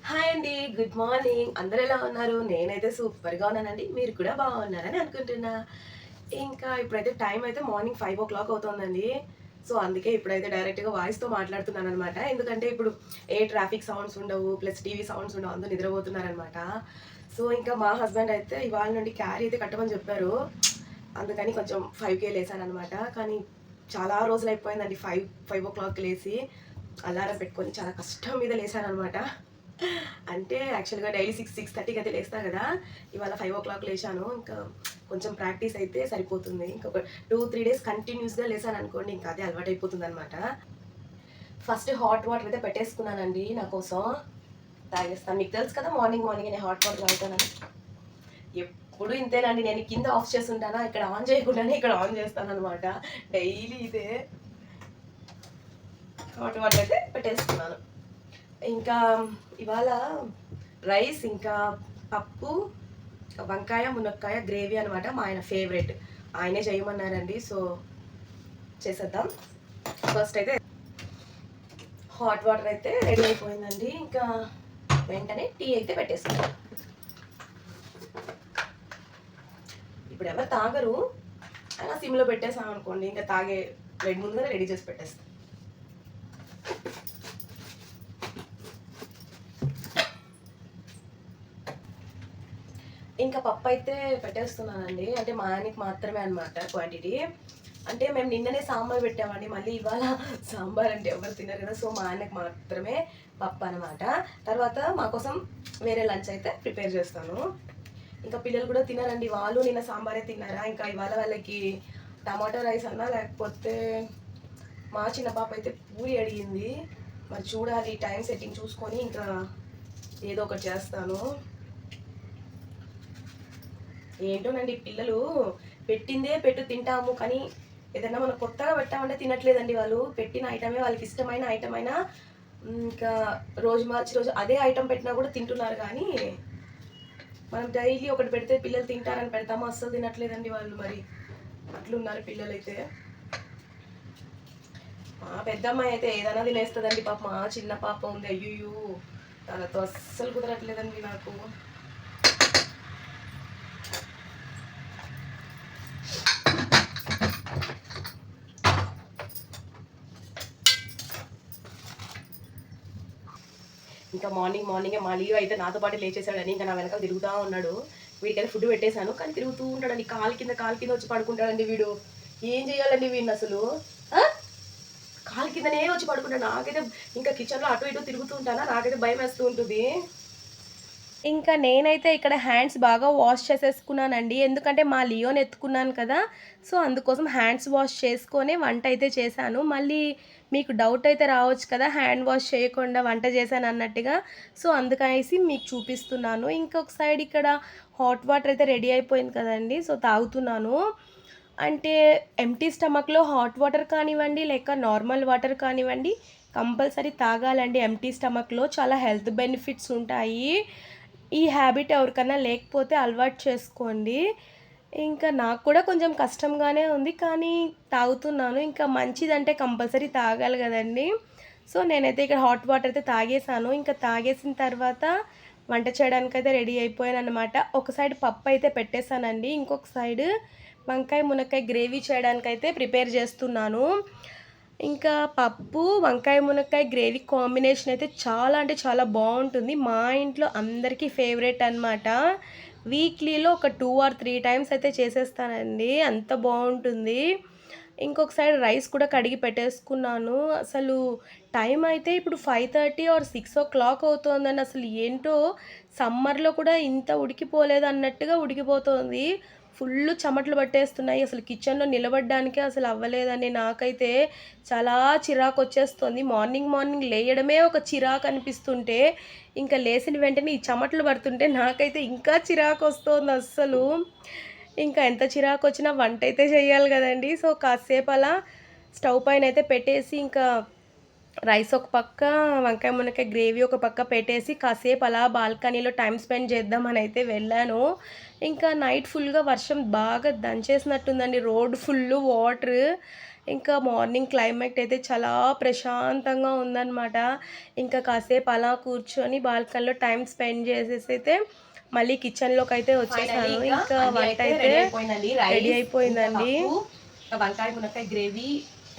Hi అండి. Good morning. అందరూ ఎలా ఉన్నారు? నేనైతే సూపర్‌గా ఉన్నానండి. మీరు కూడా బాగున్నారని అనుకుంటున్నా. ఇంకా ఇప్పుడైతే టైం అయితే మార్నింగ్ 5:00 అవుతోందండి. సో, అందుకే ఇప్పుడైతే డైరెక్ట్‌గా వాయిస్‌తో మాట్లాడుతున్నాననమాట. ఎందుకంటే ఇప్పుడు ఏ ట్రాఫిక్ సౌండ్స్ ఉండవు. ప్లస్ టీవీ సౌండ్స్ ఉండవు. అందరూ నిద్రపోతున్నారనమాట. సో, ఇంకా మా హస్బెండ్ అయితే ఇవాళ నుండి క్యారీ అయితే కట్టమని చెప్పారు. అందుకని కొంచెం 5కే లేసాననమాట. కానీ చాలా రోజులైపోయిందండి 5:00కి లేసి అలారం పెట్టుకొని చాలా కష్టం మీద లేసాననమాట. అంటే యాక్చువల్‌గా డైలీ 6:30కి అయితే లేస్తా గదా! ఇవాళ 5:00 లేచాను. ఇంకా కొంచెం ప్రాక్టీస్ అయితే సరిపోతుంది. ఇంకొక 2, 3 డేస్ కంటిన్యూస్‌గా లేసాననుకోండి ఇంకా అదే అలవాటయిపోతుందనమాట. ఫస్ట్ హాట్ వాటర్ అయితే పెట్టేసుకున్నానండి నా కోసం. తాగేస్తాను. మీకు తెలుసు కదా మార్నింగ్ మార్నింగే నేను హాట్ వాటర్ తాగుతానని. ఎప్పుడు ఇంతేనండి. నేను కింద ఆఫ్ చేసుంటానా, ఇక్కడ ఆన్ చేయకుండానే ఇక్కడ ఆన్ చేస్తాననమాట. డైలీ ఇదే. హాట్ వాటర్ అయితే పెట్టేసుకున్నాను. ఇంకా ఇవాళ రైస్, ఇంకా పప్పు, వంకాయ, మునక్కాయ గ్రేవీ అనమాట. మా ఆయన ఫేవరెట్. ఆయనే చేయమన్నారండి. సో, చేసేద్దాం. ఫస్ట్ అయితే హాట్ వాటర్ అయితే రెడీ అయిపోయిందండి. ఇంకా వెంటనే టీ అయితే పెట్టేసుకుందాం. ఇప్పుడు ఎవరు తాగరు. అయినా సిమ్లో పెట్టేసాం అనుకోండి, ఇంకా తాగే ముందుగానే రెడీ చేసి పెట్టేస్తాం. ఇంకా పప్పు అయితే పెట్టేస్తున్నానండి. అంటే మా ఆయనకి మాత్రమే అనమాట క్వాంటిటీ. అంటే మేము నిన్ననే సాంబార్ పెట్టామండి. మళ్ళీ ఇవాళ సాంబార్ అంటే ఎవరు తినరు కదా! సో, మా ఆయనకి మాత్రమే పప్పు అనమాట. తర్వాత మా కోసం వేరే లంచ్ అయితే ప్రిపేర్ చేస్తాను. ఇంకా పిల్లలు కూడా తినరండి. వాళ్ళు నిన్న సాంబారే తిన్నారా, ఇంకా ఇవాళ వాళ్ళకి టమాటో రైస్ అన్నా, లేకపోతే మా చిన్న పాప అయితే పూరి అడిగింది. మరి చూడాలి, టైం సెట్టింగ్ చూసుకొని ఇంకా ఏదో ఒకటి చేస్తాను. ఏంటోనండి పిల్లలు పెట్టిందే పెట్టు తింటాము, కానీ ఏదైనా మనం కొత్తగా పెట్టామంటే తినట్లేదండి వాళ్ళు. పెట్టిన ఐటమే వాళ్ళకి ఇష్టమైన ఐటమ్ అయినా ఇంకా రోజు మార్చి రోజు అదే ఐటమ్ పెట్టినా కూడా తింటున్నారు. కానీ మనం డైలీ ఒకటి పెడితే పిల్లలు తింటారని పెడతాము, అస్సలు తినట్లేదండి వాళ్ళు. మరి అట్లున్నారు పిల్లలైతే. మా పెద్దమ్మాయి అయితే ఏదైనా తినేస్తుందండి. పాప మా చిన్న పాప ఉంది, అయ్యో తనతో అస్సలు కుదరట్లేదండి నాకు. ఇంకా మార్నింగే మా లీవ్ అయితే నాతో పాటు లేచేసాడని ఇంకా నా వెనకాల తిరుగుతూ ఉన్నాడు. వీడికైతే ఫుడ్ పెట్టేశాను, కానీ తిరుగుతూ ఉంటాడండి. కాలు కింద వచ్చి పడుకుంటాడండి వీడు. ఏం చేయాలండి వీడిని అసలు? కాలు కిందనే వచ్చి పడుకుంటాడు. నాకైతే ఇంకా కిచెన్లో అటు ఇటు తిరుగుతూ ఉంటానా, నాకైతే భయం వేస్తూ ఉంటుంది. ఇంకా నేనైతే ఇక్కడ హ్యాండ్స్ బాగా వాష్ చేసేసుకున్నానండి. ఎందుకంటే మా లియోని ఎత్తుకున్నాను కదా! సో, అందుకోసం హ్యాండ్స్ వాష్ చేసుకొనే వంట అయితే చేశాను. మళ్ళీ మీకు డౌట్ అయితే రావచ్చు కదా! హ్యాండ్ వాష్ చేయకుండా వంట చేశానన్నట్టుగా. సో, అందుకనేసి మీకు చూపిస్తున్నాను. ఇంకొక సైడ్ ఇక్కడ హాట్ వాటర్ అయితే రెడీ అయిపోయింది కదండీ! సో, తాగుతున్నాను. అంటే ఎంప్టీ స్టమక్‌లో హాట్ వాటర్ కానివ్వండి, లేక నార్మల్ వాటర్ కానివ్వండి, కంపల్సరీ తాగాలండి ఎంప్టీ స్టమక్‌లో. చాలా హెల్త్ బెనిఫిట్స్ ఉంటాయి. ఈ హ్యాబిట్ ఎవరికన్నా లేకపోతే అలవాటు చేసుకోండి. ఇంకా నాకు కూడా కొంచెం కష్టంగానే ఉంది, కానీ తాగుతున్నాను. ఇంకా మంచిదంటే కంపల్సరీ తాగాలి గదండీ! సో, నేనైతే ఇక్కడ హాట్ వాటర్ అయితే తాగేసాను. ఇంకా తాగేసిన తర్వాత వంట చేయడానికైతే రెడీ అయిపోయాననమాట. ఒక సైడ్ పప్పయితే పెట్టేసానండి. ఇంకొక సైడ్ వంకాయ, మునక్కాయ గ్రేవీ చేయడానికైతే ప్రిపేర్ చేస్తున్నాను. ఇంకా పప్పు, వంకాయ, మునక్కాయ గ్రేవీ కాంబినేషన్ అయితే చాలా అంటే చాలా బావుంటుంది. మా ఇంట్లో అందరికీ ఫేవరెట్ అనమాట. వీక్లీలో ఒక 2 ఆర్ 3 టైమ్స్ అయితే చేసేస్తానండి. అంత బావుంటుంది. ఇంకొక సైడ్ రైస్ కూడా కడిగి పెట్టేసుకున్నాను. అసలు టైం అయితే ఇప్పుడు 5:30 ఆర్ 6:00 అవుతోందండి. అసలు ఏంటో సమ్మర్‌లో కూడా ఇంత ఉడికిపోలేదన్నట్టుగా ఉడికిపోతోంది. ఫుల్లు చెమటలు పట్టేస్తున్నాయి. అసలు కిచెన్‌లో నిలబడడానికే అసలు అవ్వలేదండి. నాకైతే చాలా చిరాకొచ్చేస్తుంది. మార్నింగ్ మార్నింగ్ లేయడమే ఒక చిరాకనిపిస్తుంటే, ఇంకా లేసిన వెంటనే ఈ చెమటలు పడుతుంటే నాకైతే ఇంకా చిరాకొస్తోంది అస్సలు. ఇంకా ఎంత చిరాకొచ్చినా వంటైతే చేయాలి గదండీ! సో, కాసేపు అలా స్టవ్ పైనైతే పెట్టేసి, ఇంకా రైస్ ఒక పక్క, వంకాయ మునక్కాయ గ్రేవీ ఒక పక్క పెట్టేసి, కాసేపు అలా బాల్కనీలో టైమ్ స్పెండ్ చేద్దామనైతే వెళ్ళాను. ఇంకా నైట్ ఫుల్‌గా వర్షం బాగా దంచేసినట్టుందండి. Road full water. ఇంకా మార్నింగ్ క్లైమేట్ అయితే చాలా ప్రశాంతంగా ఉందన్నమాట. ఇంకా కాసేపు అలా కూర్చొని బాల్కనీలో టైం స్పెండ్ చేసేసి అయితే మళ్ళీ కిచెన్లోకి అయితే వచ్చేసాను. ఇంకా వంట అయితే రెడీ అయిపోయిందండి. వంకాయ మునక్కాయ గ్రేవీ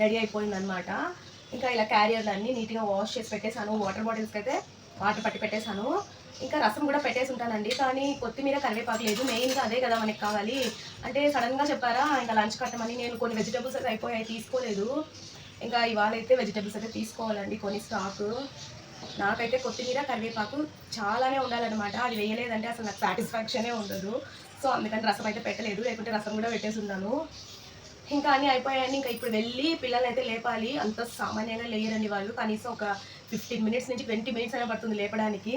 రెడీ అయిపోయిందనమాట. ఇంకా ఇలా క్యారియర్లు అన్నీ నీట్గా వాష్ చేసి పెట్టేశాను. వాటర్ బాటిల్స్కి అయితే వాటర్ పట్టి పెట్టేశాను. ఇంకా రసం కూడా పెట్టేసి ఉంటానండి, కానీ కొత్తిమీర కరివేపాకు లేదు. మెయిన్గా అదే కదా మనకి కావాలి. అంటే సడన్గా చెప్పారా ఇంకా లంచ్ కట్టమని. నేను కొన్ని వెజిటేబుల్స్ అయితే అయిపోయాయి, తీసుకోలేదు. ఇంకా ఇవాళ అయితే వెజిటేబుల్స్ అయితే తీసుకోవాలండి కొన్ని స్టాక్. నాకైతే కొత్తిమీర కరివేపాకు చాలానే ఉండాలన్నమాట. అది వేయలేదంటే అసలు నాకు సాటిస్ఫాక్షనే ఉండదు. సో అందుకని రసం అయితే పెట్టలేదు, లేకుంటే రసం కూడా పెట్టేసి ఉన్నాను. ఇంకా అన్నీ అయిపోయాయండి. ఇంకా ఇప్పుడు వెళ్ళి పిల్లల్ని అయితే లేపాలి. అంత సామాన్యంగా లేయరండి వాళ్ళు. కనీసం ఒక 15 మినిట్స్ నుంచి 20 మినిట్స్ అయినా పడుతుంది లేపడానికి.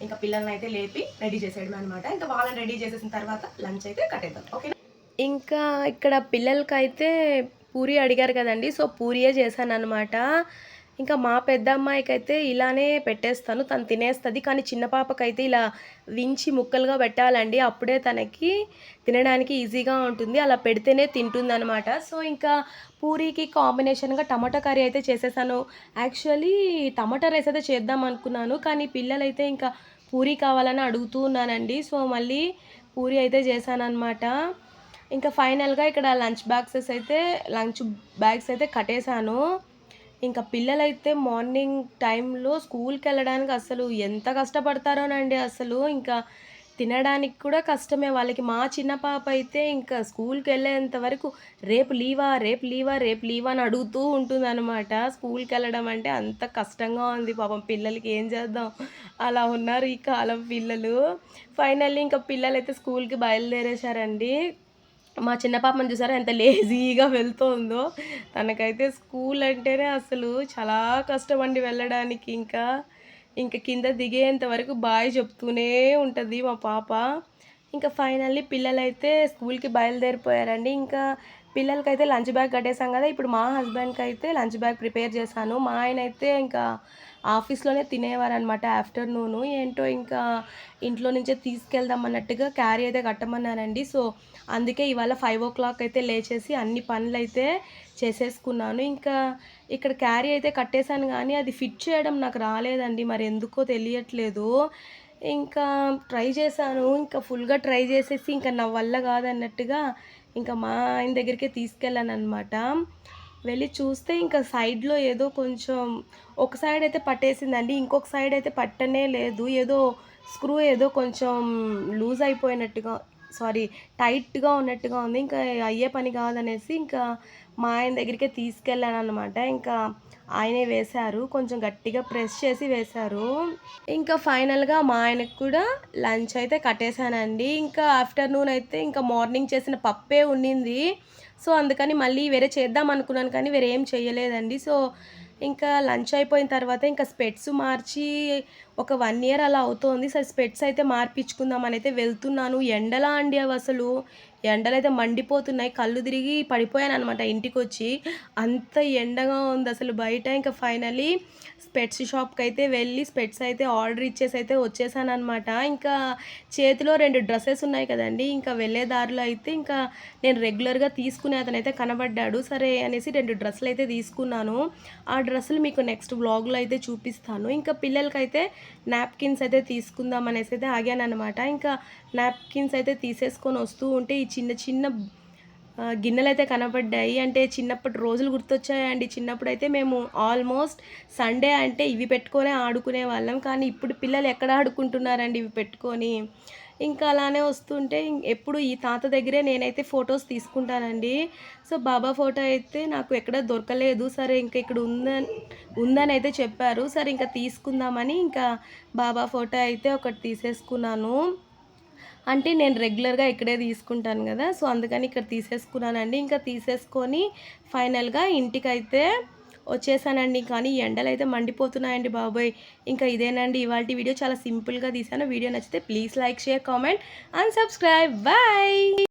ఇంకా పిల్లల్ని అయితే లేపి రెడీ చేసేయడం అనమాట. ఇంకా వాళ్ళని రెడీ చేసేసిన తర్వాత లంచ్ అయితే కట్టేద్దాం, ఓకే. ఇంకా ఇక్కడ పిల్లలకైతే పూరి అడిగారు కదండి, సో పూరియే చేశాను అనమాట. ఇంకా మా పెద్ద అమ్మాయికైతే ఇలానే పెట్టేస్తాను, తను తినేస్తుంది. కానీ చిన్న పాపకైతే ఇలా వించి ముక్కలుగా పెట్టాలండి, అప్పుడే తనకి తినడానికి ఈజీగా ఉంటుంది. అలా పెడితేనే తింటుంది అనమాట. సో ఇంకా పూరీకి కాంబినేషన్గా టమాటా కర్రీ అయితే చేసేసాను. యాక్చువల్లీ టమాటా రైస్ అయితే చేద్దాం అనుకున్నాను, కానీ పిల్లలైతే ఇంకా పూరీ కావాలని అడుగుతూ ఉన్నానండి. సో మళ్ళీ పూరీ అయితే చేశానమాట. ఇంకా ఫైనల్గా ఇక్కడ లంచ్ బ్యాగ్స్ అయితే కట్టేశాను. ఇంకా పిల్లలైతే మార్నింగ్ టైంలో స్కూల్కి వెళ్ళడానికి అసలు ఎంత కష్టపడతారోనండి. అసలు ఇంకా తినడానికి కూడా కష్టమే వాళ్ళకి. మా చిన్న పాప అయితే ఇంకా స్కూల్కి వెళ్ళేంత వరకు రేపు లీవా రేపు లీవా రేపు లీవా అని అడుగుతూ ఉంటుందన్నమాట. స్కూల్కి వెళ్ళడం అంటే అంత కష్టంగా ఉంది పాపం పిల్లలకి. ఏం చేద్దాం, అలా ఉన్నారు ఈ కాలం పిల్లలు. ఫైనల్లీ ఇంకా పిల్లలైతే స్కూల్కి బయలుదేరేశారండి. మా చిన్న పాపను చూసారా ఎంత లేజీగా వెళ్తుందో. తనకైతే స్కూల్ అంటేనే అసలు చాలా కష్టం అండి వెళ్ళడానికి. ఇంకా కింద దిగేంత వరకు బాయ్ చెప్తూనే ఉంటుంది మా పాప. ఇంకా ఫైనల్లీ పిల్లలైతే స్కూల్కి బయలుదేరిపోయారండి. ఇంకా పిల్లలకైతే లంచ్ బ్యాగ్ కట్టేసాం కదా. ఇప్పుడు మా హస్బెండ్కి అయితే లంచ్ బ్యాగ్ ప్రిపేర్ చేశాను. మా ఆయన అయితే ఇంకా ఆఫీస్లోనే తినేవారనమాట ఆఫ్టర్నూను. ఏంటో ఇంకా ఇంట్లో నుంచే తీసుకెళ్దాం అన్నట్టుగా క్యారీ అయితే కట్టమన్నారండి. సో అందుకే ఇవాళ 5 o'clock అయితే లేచేసి అన్ని పనులు అయితే చేసేసుకున్నాను. ఇంకా ఇక్కడ క్యారీ అయితే కట్టేశాను, కానీ అది ఫిట్ చేయడం నాకు రాలేదండి, మరి ఎందుకో తెలియట్లేదు. ఇంకా ట్రై చేశాను, ఇంకా ఫుల్గా ట్రై చేసేసి ఇంకా నా వల్ల కాదన్నట్టుగా ఇంకా మా ఆయన దగ్గరికే తీసుకెళ్ళాను అనమాట. వెళ్ళి చూస్తే ఇంకా సైడ్లో ఏదో కొంచెం ఒక సైడ్ అయితే పట్టేసిందండి, ఇంకొక సైడ్ అయితే పట్టనే లేదు. ఏదో స్క్రూ ఏదో కొంచెం లూజ్ అయిపోయినట్టుగా, టైట్గా ఉన్నట్టుగా ఉంది. ఇంకా అయ్యే పని కాదనేసి ఇంకా మా ఆయన దగ్గరికే తీసుకెళ్ళాను అనమాట. ఇంకా ఆయనే వేశారు, కొంచెం గట్టిగా ప్రెస్ చేసి వేశారు. ఇంకా ఫైనల్గా మా ఆయనకు కూడా లంచ్ అయితే కట్టేశానండి. ఇంకా ఆఫ్టర్నూన్ అయితే ఇంకా మార్నింగ్ చేసిన పప్పే ఉండింది. సో అందుకని మళ్ళీ వేరే చేద్దాం అనుకున్నాను, కానీ వేరే ఏం చేయలేదండి. సో ఇంకా లంచ్ అయిపోయిన తర్వాత ఇంకా స్పెట్స్ మార్చి ఒక 1 year అలా అవుతోంది. సో స్పెట్స్ అయితే మార్పించుకుందామని అయితే వెళ్తున్నాను. ఎండలా అండి అవి అసలు, ఎండలైతే మండిపోతున్నాయి. కళ్ళు తిరిగి పడిపోయానమాట ఇంటికొచ్చి, అంత ఎండగా ఉంది అసలు బయట. ఇంకా ఫైనలీ స్పెట్స్ షాప్కి అయితే వెళ్ళి స్పెట్స్ అయితే ఆర్డర్ ఇచ్చేసి అయితే వచ్చేసానమాట. ఇంకా చేతిలో 2 డ్రెస్సెస్ ఉన్నాయి కదండి. ఇంకా వెళ్ళే దారిలో అయితే ఇంకా నేను రెగ్యులర్గా తీసుకునే అతనైతే కనబడ్డాడు. సరే అనేసి 2 డ్రెస్సులు అయితే తీసుకున్నాను. ఆ డ్రెస్సులు మీకు నెక్స్ట్ వ్లాగ్లో అయితే చూపిస్తాను. ఇంకా పిల్లలకైతే నాప్కిన్స్ అయితే తీసుకుందాం అనేసి అయితే ఆగానమాట. ఇంకా నాప్కిన్స్ అయితే తీసేసుకొని వస్తూ ఉంటే ఈ చిన్న చిన్న గిన్నెలు అయితే కనబడ్డాయి. అంటే చిన్నప్పటి రోజులు గుర్తొచ్చాయండి. చిన్నప్పుడు అయితే మేము ఆల్మోస్ట్ సండే అంటే ఇవి పెట్టుకొనే ఆడుకునే వాళ్ళం, కానీ ఇప్పుడు పిల్లలు ఎక్కడ ఆడుకుంటున్నారండి ఇవి పెట్టుకొని. ఇంకా అలానే వస్తుంటే ఎప్పుడు ఈ తాత దగ్గరే నేనైతే ఫొటోస్ తీసుకుంటానండి. సో బాబా ఫోటో అయితే నాకు ఎక్కడ దొరకలేదు. సరే ఇంకా ఇక్కడ ఉందని అయితే చెప్పారు. సరే ఇంకా తీసుకుందామని ఇంకా బాబా ఫోటో అయితే ఒకటి తీసేసుకున్నాను. అంటే నేను రెగ్యులర్గా ఇక్కడే తీసుకుంటాను కదా, సో అందుకని ఇక్కడ తీసేసుకున్నానండి. ఇంకా తీసేసుకొని ఫైనల్గా ఇంటికైతే వచ్చేసానండి. కానీ ఎండలు అయితే మండిపోతున్నాయండి బాబోయ్. ఇంకా ఇదేనండి ఇవాల్టి వీడియో, చాలా సింపుల్గా తీసాను. వీడియో నచ్చితే please like, share, comment and subscribe. Bye.